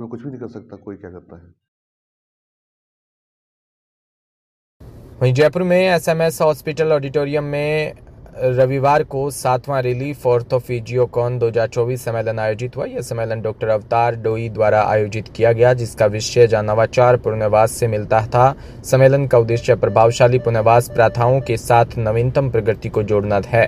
मैं कुछ भी नहीं कर सकता, कोई क्या करता है। वहीं जयपुर में एसएमएस हॉस्पिटल ऑडिटोरियम में रविवार को 7वां रिलीफ ऑर्थोफिजियोकॉन 2024 सम्मेलन आयोजित हुआ। यह सम्मेलन डॉक्टर अवतार डोई द्वारा आयोजित किया गया, जिसका विषय नवाचार पुनर्वास से मिलता था। सम्मेलन का उद्देश्य प्रभावशाली पुनर्वास प्रथाओं के साथ नवीनतम प्रगति को जोड़ना है।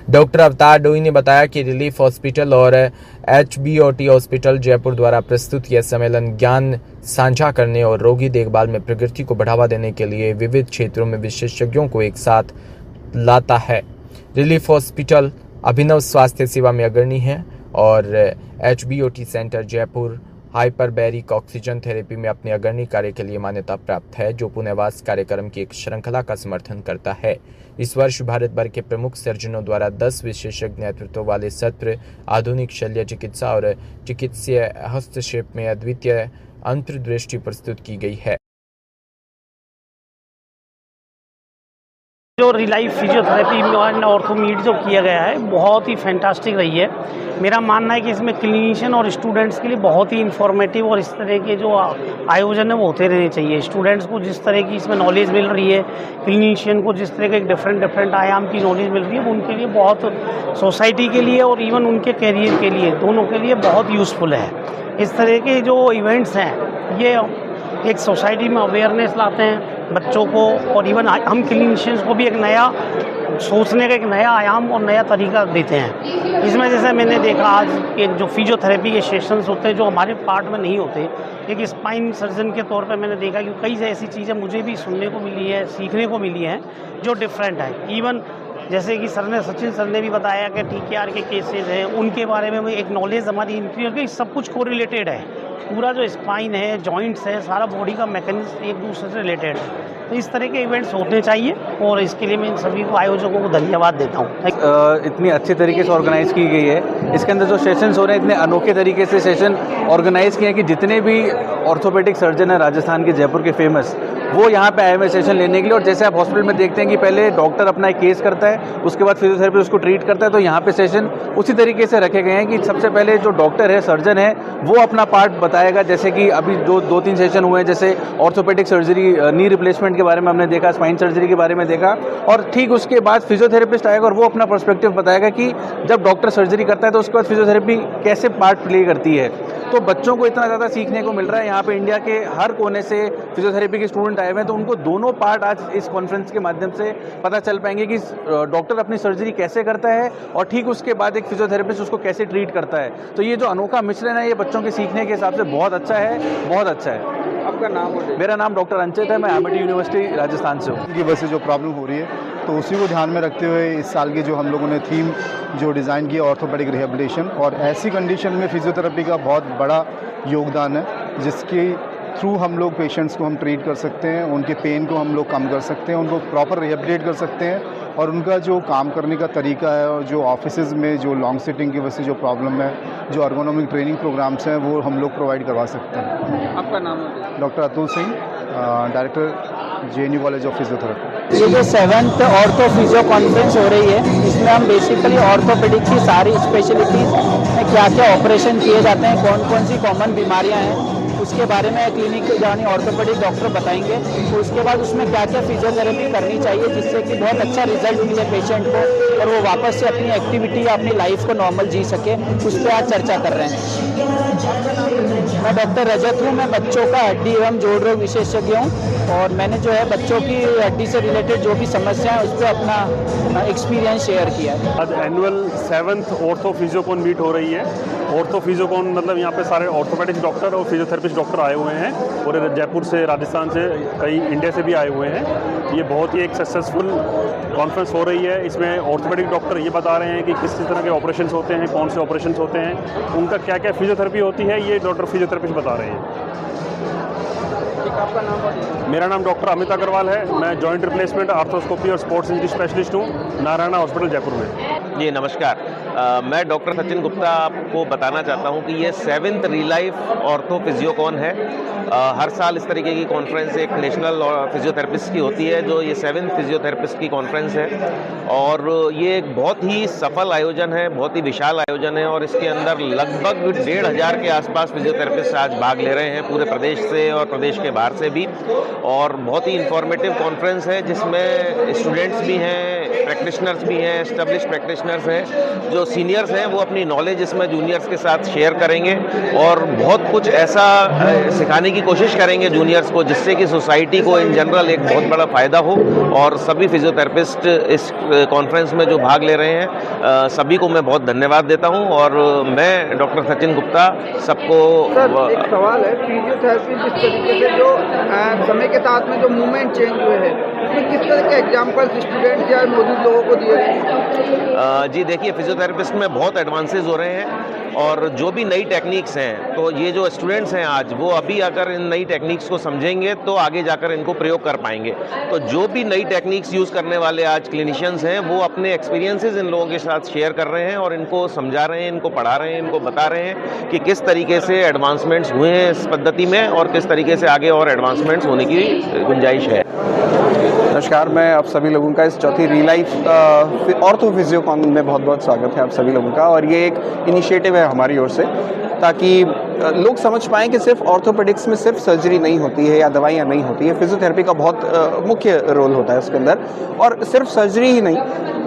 डॉक्टर अवतार डोई ने बताया कि रिलीफ हॉस्पिटल और एचबीओटी हॉस्पिटल जयपुर द्वारा प्रस्तुत यह सम्मेलन ज्ञान साझा करने और रोगी देखभाल में प्रगति को बढ़ावा देने के लिए विविध क्षेत्रों में विशेषज्ञों को एक साथ लाता है। रिलीफ हॉस्पिटल अभिनव स्वास्थ्य सेवा में अग्रणी है और HBOT centre Jaipur hyperbaric oxygen therapy में अपने अग्रणी कार्य के लिए मान्यता प्राप्त है, जो पुनर्वास कार्यक्रम की एक श्रृंखला का समर्थन करता है। इस वर्ष भारत भर के प्रमुख सर्जनों द्वारा 10 विशेषज्ञ नेतृत्व वाले सत्र आधुनिक शल्य चिकित्सा और चिकित्सीय हस्तक्षेप में अद्वितीय अंतर्दृष्टि प्रस्तुत की गई है। जो रिलाइफ फिजियोथेरेपी और ऑर्थोमीड जो किया गया है बहुत ही फैंटास्टिक रही है। मेरा मानना है कि इसमें क्लिनिशियन और स्टूडेंट्स के लिए बहुत ही इन्फॉर्मेटिव और इस तरह के जो आयोजन है वो होते रहने चाहिए। स्टूडेंट्स को जिस तरह की इसमें नॉलेज मिल रही है, क्लिनिशियन को जिस तरह के डिफरेंट आयाम की नॉलेज मिल रही है, वो उनके लिए बहुत, सोसाइटी के लिए और इवन उनके कैरियर के लिए, दोनों के लिए बहुत यूज़फुल है। इस तरह के जो इवेंट्स हैं ये एक सोसाइटी में अवेयरनेस लाते हैं बच्चों को, और इवन हम क्लिनिशियंस को भी एक नया सोचने का एक नया आयाम और नया तरीका देते हैं। इसमें जैसे मैंने देखा आज के जो फिजियोथेरेपी के सेशंस होते हैं जो हमारे पार्ट में नहीं होते, एक स्पाइन सर्जन के तौर पे मैंने देखा कि कई ऐसी चीज़ें मुझे भी सुनने को मिली है, सीखने को मिली हैं जो डिफरेंट है। इवन जैसे कि सचिन सर ने भी बताया कि TKR के केसेस हैं, उनके बारे में एक नॉलेज हमारी इंक्रीज होगी। सब कुछ कोरिलेटेड है, पूरा जो स्पाइन है, जॉइंट्स है, सारा बॉडी का मैकेनिज्म एक दूसरे से रिलेटेड है। तो इस तरह के इवेंट्स होने चाहिए और इसके लिए मैं इन सभी को आयोजकों को धन्यवाद देता हूँ। इतनी अच्छे तरीके से ऑर्गेनाइज़ की गई है। इसके अंदर जो सेशंस हो रहे हैं इतने अनोखे तरीके से सेशन ऑर्गेनाइज़ किए हैं कि जितने भी ऑर्थोपेडिक सर्जन हैं राजस्थान के, जयपुर के फेमस, वो यहाँ पे आए हुए सेशन लेने के लिए। और जैसे आप हॉस्पिटल में देखते हैं कि पहले डॉक्टर अपना एक केस करता है, उसके बाद फिजियोथेरेपिस्ट उसको ट्रीट करता है, तो यहाँ पे सेशन उसी तरीके से रखे गए हैं कि सबसे पहले जो डॉक्टर है, सर्जन है, वो अपना पार्ट बताएगा। जैसे कि अभी जो 2-3 सेशन हुए हैं, जैसे ऑर्थोपेडिक सर्जरी, नी रिप्लेसमेंट के बारे में हमने देखा, स्पाइन सर्जरी के बारे में देखा, और ठीक उसके बाद फिजियोथेरेपिस्ट आएगा और वो अपना पर्सपेक्टिव बताएगा कि जब डॉक्टर सर्जरी करता है तो उसके बाद फिजियोथेरेपी कैसे पार्ट प्ले करती है। तो बच्चों को इतना ज़्यादा सीखने को मिल रहा है। यहाँ पे इंडिया के हर कोने से फिजियोथेरेपी के स्टूडेंट आए हुए हैं, तो उनको दोनों पार्ट आज इस कॉन्फ्रेंस के माध्यम से पता चल पाएंगे कि डॉक्टर अपनी सर्जरी कैसे करता है और ठीक उसके बाद एक फिजियोथेरेपिस्ट उसको कैसे ट्रीट करता है। तो ये जो अनोखा मिश्रण है, ये बच्चों के सीखने के हिसाब से बहुत अच्छा है, बहुत अच्छा है। आपका नाम? मेरा नाम डॉक्टर अंचित है, मैं एमिटी यूनिवर्सिटी राजस्थान से हूँ। की वजह से जो प्रॉब्लम हो रही है, तो उसी को ध्यान में रखते हुए इस साल की जो हम लोगों ने थीम जो डिज़ाइन की, ऑर्थोपेडिक रिहेबिलिटेशन, और ऐसी कंडीशन में फिजियोथेरेपी का बहुत बड़ा योगदान है, जिसके थ्रू हम लोग पेशेंट्स को हम ट्रीट कर सकते हैं, उनके पेन को हम लोग कम कर सकते हैं, उनको प्रॉपर रिहेबिलिटेट कर सकते हैं, और उनका जो काम करने का तरीका है और जो ऑफिसेज़ में जो लॉन्ग सिटिंग की वजह से जो प्रॉब्लम है, जो अर्गोनॉमिक ट्रेनिंग प्रोग्राम्स हैं, वो हम लोग प्रोवाइड करवा सकते हैं। आपका नाम? Doctor Atul Singh, director JNU college of physiotherapy. ये जो 7th ऑर्थो फिजियो कॉन्फ्रेंस हो रही है, इसमें हम बेसिकली ऑर्थोपेडिक की सारी स्पेशलिटीज़ में क्या क्या ऑपरेशन किए जाते हैं, कौन कौन सी कॉमन बीमारियां हैं, उसके बारे में क्लिनिक यानी ऑर्थोपेडिक डॉक्टर बताएंगे। तो उसके बाद उसमें क्या क्या फिजियोथेरेपी करनी चाहिए जिससे कि बहुत अच्छा रिजल्ट मिले पेशेंट को और वो वापस से अपनी एक्टिविटी या अपनी लाइफ को नॉर्मल जी सके, उस पर आज चर्चा कर रहे हैं। मैं डॉक्टर रजत हूँ, मैं बच्चों का हड्डी एवं जोड़ रोग विशेषज्ञ हूँ, और मैंने जो है बच्चों की हड्डी से रिलेटेड जो भी समस्या है उस पर अपना एक्सपीरियंस शेयर किया है। आज एनुअल 7th ऑर्थो फिजियोकॉन मीट हो रही है। ऑर्थो फिजियोकॉन मतलब यहाँ पे सारे ऑर्थोपेडिक्स डॉक्टर और फिजियोथेरेपिस्ट डॉक्टर आए हुए हैं, और जयपुर से, राजस्थान से, कई इंडिया से भी आए हुए हैं। ये बहुत ही एक सक्सेसफुल कॉन्फ्रेंस हो रही है। इसमें ऑर्थोपेडिक डॉक्टर ये बता रहे हैं कि किस तरह के ऑपरेशंस होते हैं, कौन से ऑपरेशंस होते हैं, उनका क्या क्या फिजियोथेरेपी होती है, ये डॉक्टर फिजियोथेरेपिस्ट बता रहे हैं। आपका नाम? मेरा नाम डॉक्टर अमित अग्रवाल है, मैं जॉइंट रिप्लेसमेंट, आर्थोस्कोपी और स्पोर्ट्स इंजरी स्पेशलिस्ट हूँ, नारायणा हॉस्पिटल जयपुर में। जी नमस्कार। मैं डॉक्टर सचिन गुप्ता आपको बताना चाहता हूं कि ये 7th रिलाइफ ऑर्थो फिजियोकॉन है। हर साल इस तरीके की कॉन्फ्रेंस एक नेशनल फिजियोथेरेपिस्ट की होती है, जो ये 7th फिजियोथेरेपिस्ट की कॉन्फ्रेंस है और ये एक बहुत ही सफल आयोजन है, बहुत ही विशाल आयोजन है और इसके अंदर लगभग 1,500 के आसपास फिजियोथेरेपिस्ट आज भाग ले रहे हैं पूरे प्रदेश से और प्रदेश के बाहर से भी। और बहुत ही इंफॉर्मेटिव कॉन्फ्रेंस है जिसमें स्टूडेंट्स भी हैं, प्रैक्टिशनर्स भी हैं, एस्टेब्लिश प्रैक्टिशनर्स हैं। जो सीनियर्स हैं वो अपनी नॉलेज इसमें जूनियर्स के साथ शेयर करेंगे और बहुत कुछ ऐसा सिखाने की कोशिश करेंगे जूनियर्स को जिससे कि सोसाइटी को इन जनरल एक बहुत बड़ा फ़ायदा हो। और सभी फिजियोथेरेपिस्ट इस कॉन्फ्रेंस में जो भाग ले रहे हैं सभी को मैं बहुत धन्यवाद देता हूं और मैं डॉक्टर सचिन गुप्ता सबको सर एक सवाल है, फिजियोथेरेपी जिस तरीके से जो समय के साथ में जो मूवमेंट चेंज हुए हैं उसमें किस तरह के एग्जाम्पल्स स्टूडेंट्स या मौजूद लोगों को दिए गए हैं? जी देखिए, फिजियोथेरेपिस्ट में बहुत एडवांसेस हो रहे हैं और जो भी नई टेक्निक्स हैं तो ये जो स्टूडेंट्स हैं आज वो अभी अगर इन नई टेक्निक्स को समझेंगे तो आगे जाकर इनको प्रयोग कर पाएंगे। तो जो भी नई टेक्निक्स यूज़ करने वाले आज क्लिनिशियंस हैं वो अपने एक्सपीरियंसेस इन लोगों के साथ शेयर कर रहे हैं और इनको समझा रहे हैं, इनको पढ़ा रहे हैं, इनको बता रहे हैं कि किस तरीके से एडवांसमेंट्स हुए हैं इस पद्धति में और किस तरीके से आगे और एडवांसमेंट्स होने की गुंजाइश है। नमस्कार, मैं आप सभी लोगों का इस चौथी रिलाइफ ऑर्थो फिजियोकॉन में बहुत बहुत स्वागत है आप सभी लोगों का। और ये एक इनिशिएटिव है हमारी ओर से ताकि लोग समझ पाएं कि सिर्फ ऑर्थोपेडिक्स में सिर्फ सर्जरी नहीं होती है या दवाइयाँ नहीं होती है, फिजियोथेरेपी का बहुत मुख्य रोल होता है उसके अंदर। और सिर्फ सर्जरी ही नहीं,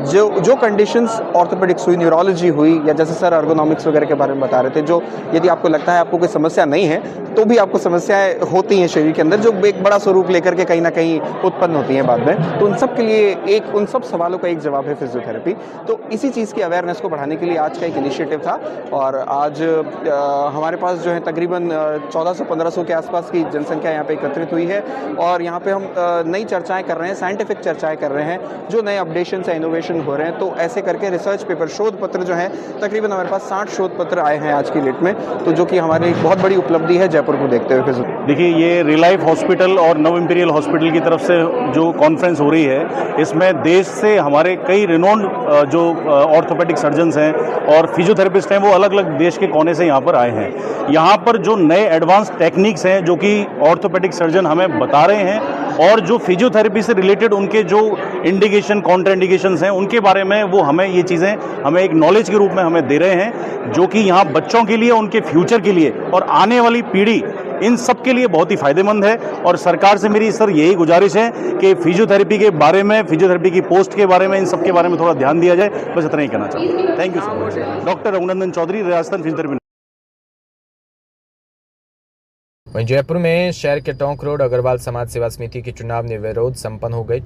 जो कंडीशंस ऑर्थोपेडिक्स हुई, न्यूरोलॉजी हुई या जैसे सर अर्गोनॉमिक्स वगैरह के बारे में बता रहे थे, जो यदि आपको लगता है आपको कोई समस्या नहीं है तो भी आपको समस्याएं होती हैं शरीर के अंदर जो एक बड़ा स्वरूप लेकर के कहीं ना कहीं उत्पन्न होती हैं बाद में, तो उन सब के लिए उन सब सवालों का एक जवाब है फिजियोथेरेपी। तो इसी चीज़ की अवेयरनेस को बढ़ाने के लिए आज का एक इनिशिएटिव था और आज हमारे पास जो है तकरीबन 1400-1500 के आसपास की जनसंख्या यहाँ पे एकत्रित हुई है और यहाँ पे हम नई चर्चाएं कर रहे हैं, साइंटिफिक चर्चाएं कर रहे हैं, जो नए अपडेशन या इनोवेशन हो रहे हैं। तो ऐसे करके रिसर्च पेपर, शोध पत्र जो है तकरीबन हमारे पास 60 शोध पत्र आए हैं आज की डेट में, तो जो कि हमारी एक बहुत बड़ी उपलब्धि है जयपुर को देखते हुए। देखिए, ये रिलाइफ हॉस्पिटल और नव इंपीरियल हॉस्पिटल की तरफ से जो कॉन्फ्रेंस हो रही है इसमें देश से हमारे कई रिनोन्ड जो ऑर्थोपेडिक सर्जन्स हैं और फिजियोथेरेपिस्ट हैं वो अलग अलग देश के कोने से यहाँ पर आए हैं। यहाँ पर जो नए एडवांस टेक्निक्स हैं जो कि ऑर्थोपेडिक सर्जन हमें बता रहे हैं और जो फिजियोथेरेपी से रिलेटेड उनके जो इंडिकेशन, कॉन्ट्राइंडिकेशंस हैं उनके बारे में वो हमें ये चीज़ें हमें एक नॉलेज के रूप में हमें दे रहे हैं, जो कि यहाँ बच्चों के लिए, उनके फ्यूचर के लिए और आने वाली पीढ़ी इन सब के लिए बहुत ही फायदेमंद है। और सरकार से मेरी सर यही गुजारिश है कि फिजियोथेरेपी के बारे में, फिजियोथेरेपी की पोस्ट के बारे में, इन सब के बारे में थोड़ा ध्यान दिया जाए। बस इतना ही कहना चाहता हूँ। Thank you sir. Doctor Raghunandan Chaudhary, Rajasthan physiotherapy. वहीं जयपुर में शहर के टोंक रोड अग्रवाल समाज सेवा समिति की चुनाव निर्विरोध संपन्न हो गई।